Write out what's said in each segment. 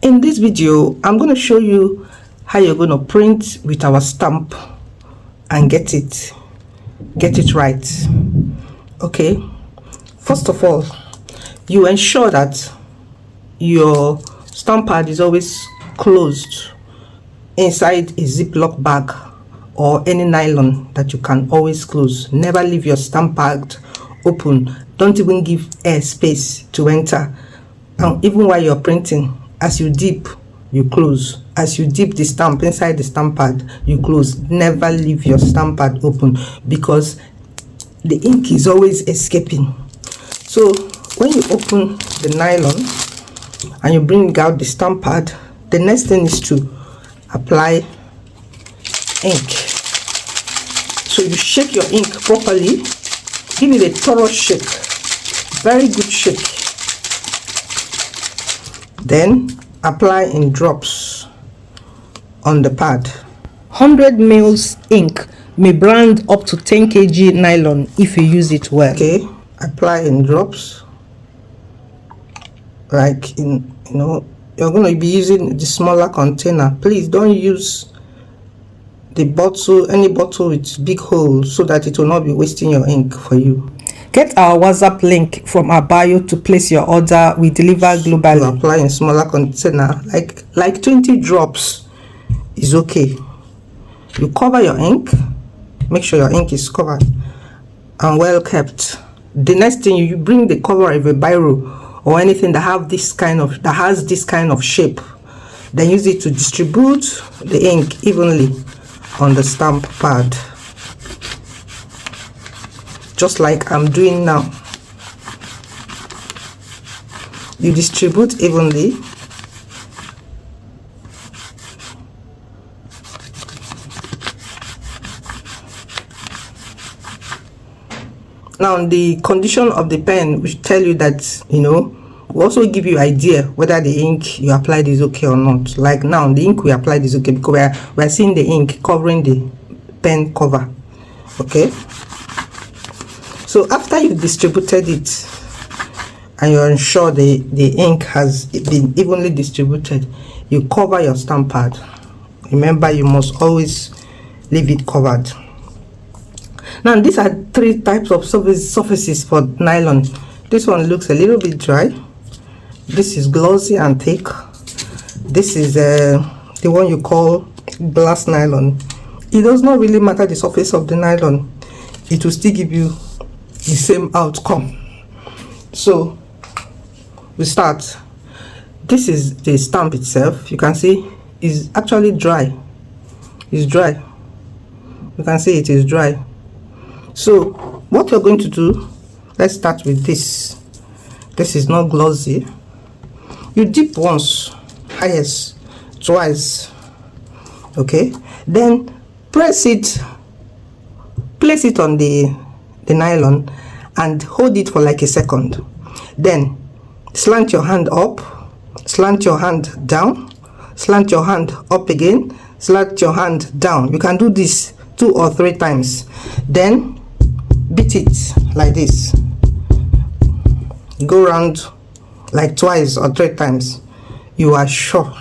In this video, I'm going to show you how you're going to print with our stamp and get it right. Okay, first of all, you ensure that your stamp pad is always closed inside a Ziploc bag or any nylon that you can always close. Never leave your stamp pad open. Don't even give air space to enter. And even while you're printing, as you dip, you close. As you dip the stamp inside the stamp pad, you close. Never leave your stamp pad open because the ink is always escaping. So when you open the nylon and you bring out the stamp pad, the next thing is to apply ink. So you shake your ink properly, give it a thorough shake, very good shake. Then apply in drops on the pad. 100 mils ink may brand up to 10 kg nylon if you use it well. Okay, apply in drops. Like you're going to be using the smaller container. Please don't use the bottle, any bottle with big holes, so that it will not be wasting your ink for you. Get our WhatsApp link from our bio to place your order. We deliver globally. You apply in smaller container, like 20 drops is okay. You cover your ink, make sure your ink is covered and well kept. The next thing, you bring the cover of a biro or anything that has this kind of shape. Then use it to distribute the ink evenly on the stamp pad, just like I'm doing now. You distribute evenly. Now the condition of the pen will tell you that, will also give you idea whether the ink you applied is okay or not. Like now, the ink we applied is okay because we're seeing the ink covering the pen cover. Okay, so after you've distributed it and you're ensure the ink has been evenly distributed, you cover your stamp pad. Remember, you must always leave it covered. Now these are 3 types of surfaces for nylon. This one looks a little bit dry. This is glossy and thick. This is the one you call glass nylon. It does not really matter the surface of the nylon, it will still give you the same outcome. So we start. This is the stamp itself. You can see is actually dry. It's dry. You can see it is dry. So what we're going to do, let's start with this. This is not glossy. You dip once, highest, twice. Okay, then place it on the nylon and hold it for like a second. Then slant your hand up, slant your hand down, slant your hand up again, slant your hand down. You can do this 2 or 3 times. Then beat it like this. Go around like twice or 3 times. You are sure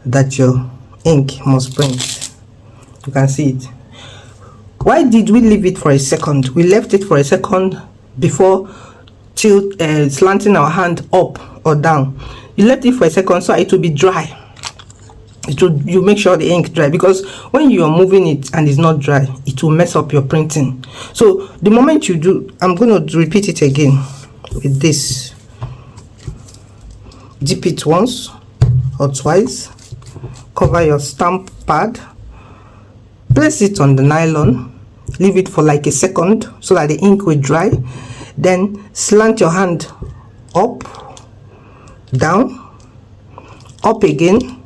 that your ink must print. You can see it. Why did we leave it for a second? We left it for a second before slanting our hand up or down. You left it for a second so it will be dry. You make sure the ink dry, because when you are moving it and it's not dry, it will mess up your printing. So the moment you do, I'm going to repeat it again with this. Dip it once or twice, cover your stamp pad, place it on the nylon, leave it for like a second so that the ink will dry. Then slant your hand up, down, up again,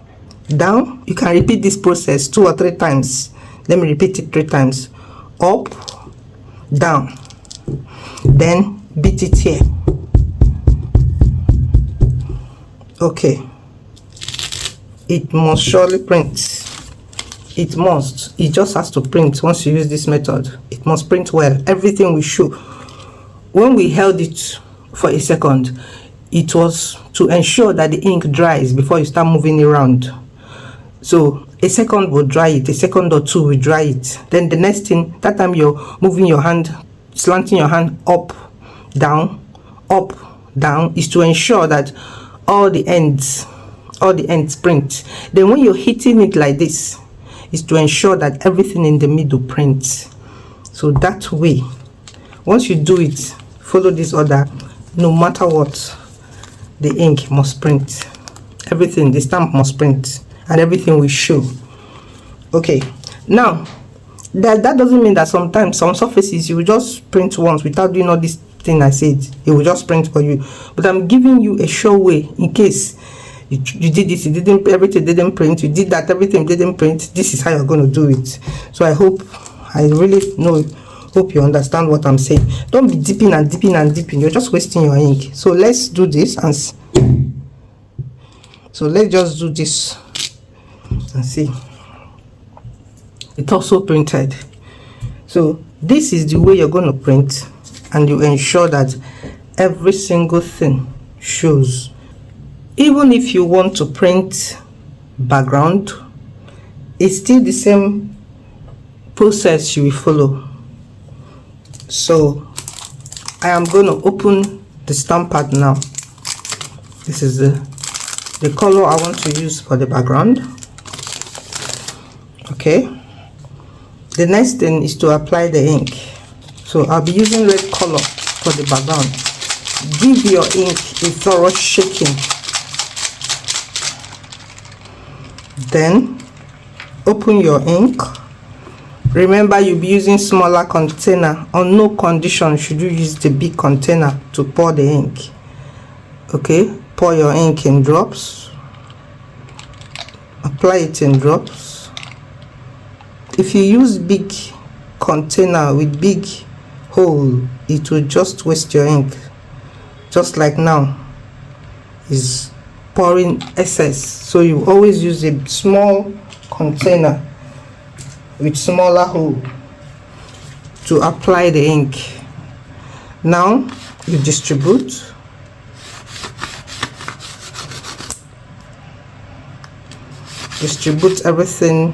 down. You can repeat this process 2 or 3 times. Let me repeat it 3 times. Up, down, then beat it here. Okay, it must surely print. It must. It just has to print. Once you use this method, it must print well. Everything we show, when we held it for a second, it was to ensure that the ink dries before you start moving it around. So a second will dry it, a second or two will dry it. Then the next thing, that time you're moving your hand, slanting your hand up, down, is to ensure that all the ends print. Then when you're hitting it like this, is to ensure that everything in the middle prints. So that way, once you do it, follow this order, no matter what, the ink must print. Everything, the stamp must print, and everything will show. Okay, now that doesn't mean that sometimes some surfaces you will just print once without doing all this thing I said. It will just print for you. But I'm giving you a sure way in case you did this, you didn't, everything didn't print, you did that, everything didn't print. This is how you're going to do it. So I hope you understand what I'm saying. Don't be dipping and dipping and dipping. You're just wasting your ink. So let's do this and so let's just do this and see. It also printed. So this is the way you're going to print, and you ensure that every single thing shows. Even if you want to print background, it's still the same process you will follow. So I am going to open the stamp pad now. This is the color I want to use for the background. Okay, the next thing is to apply the ink. So I'll be using red color for the background. Give your ink a thorough shaking. Then open your ink. Remember, you'll be using smaller container. On no condition should you use the big container to pour the ink. Okay, pour your ink in drops. Apply it in drops. If you use big container with big hole, it will just waste your ink. Just like now is pouring excess. So you always use a small container with smaller hole to apply the ink. Now you distribute. Distribute everything.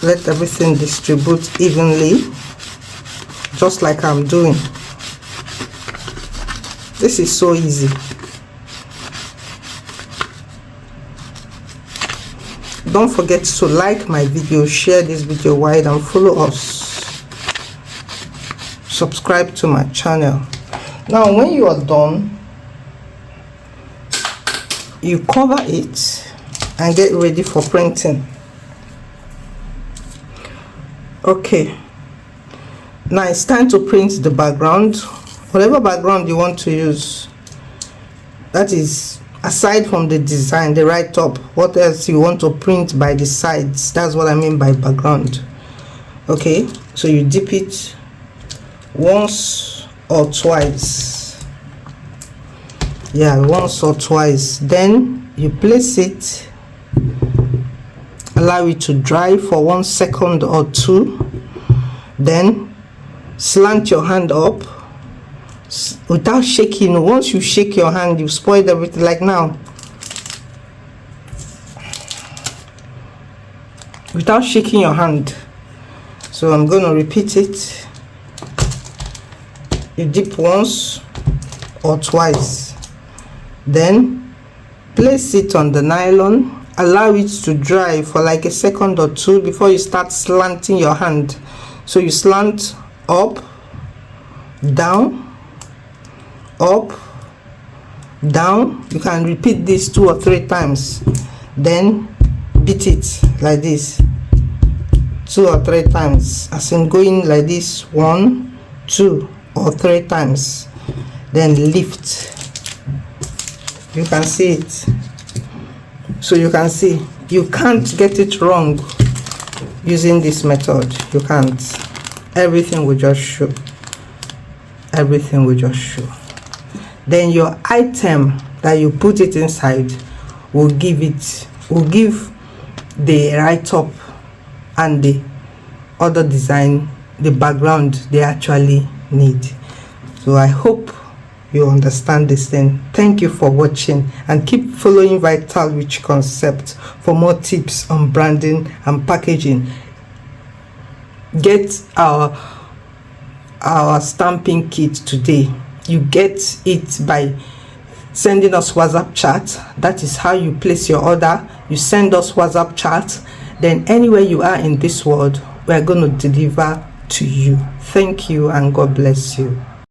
Let everything distribute evenly, just like I'm doing. This is so easy. Don't forget to like my video, share this video wide, and follow us. Subscribe to my channel. Now when you are done, you cover it and get ready for printing. Okay, now it's time to print the background. Whatever background you want to use, that is aside from the design, the write-up, what else you want to print by the sides. That's what I mean by background. Okay, so you dip it once or twice. Yeah, once or twice. Then you place it, allow it to dry for 1 second or 2. Then slant your hand up without shaking. Once you shake your hand, you've spoiled everything. Like now, without shaking your hand. So I'm going to repeat it. You dip once or twice, then place it on the nylon, allow it to dry for like 1 second or 2 before you start slanting your hand. So you slant up, down, up, down. You can repeat this 2 or 3 times. Then beat it like this 2 or 3 times, as in going like this 1, 2 or 3 times. Then lift. You can see it. So you can see you can't get it wrong using this method. You can't. Everything will just show. Everything will just show. Then your item that you put it inside will give the write-up and the other design, the background they actually need. So I hope you understand this thing. Thank you for watching, and keep following Vital Rich Concept for more tips on branding and packaging. Get our stamping kit today. You get it by sending us WhatsApp chat. That is how you place your order. You send us WhatsApp chat, then anywhere you are in this world, we are going to deliver to you. Thank you, and God bless you.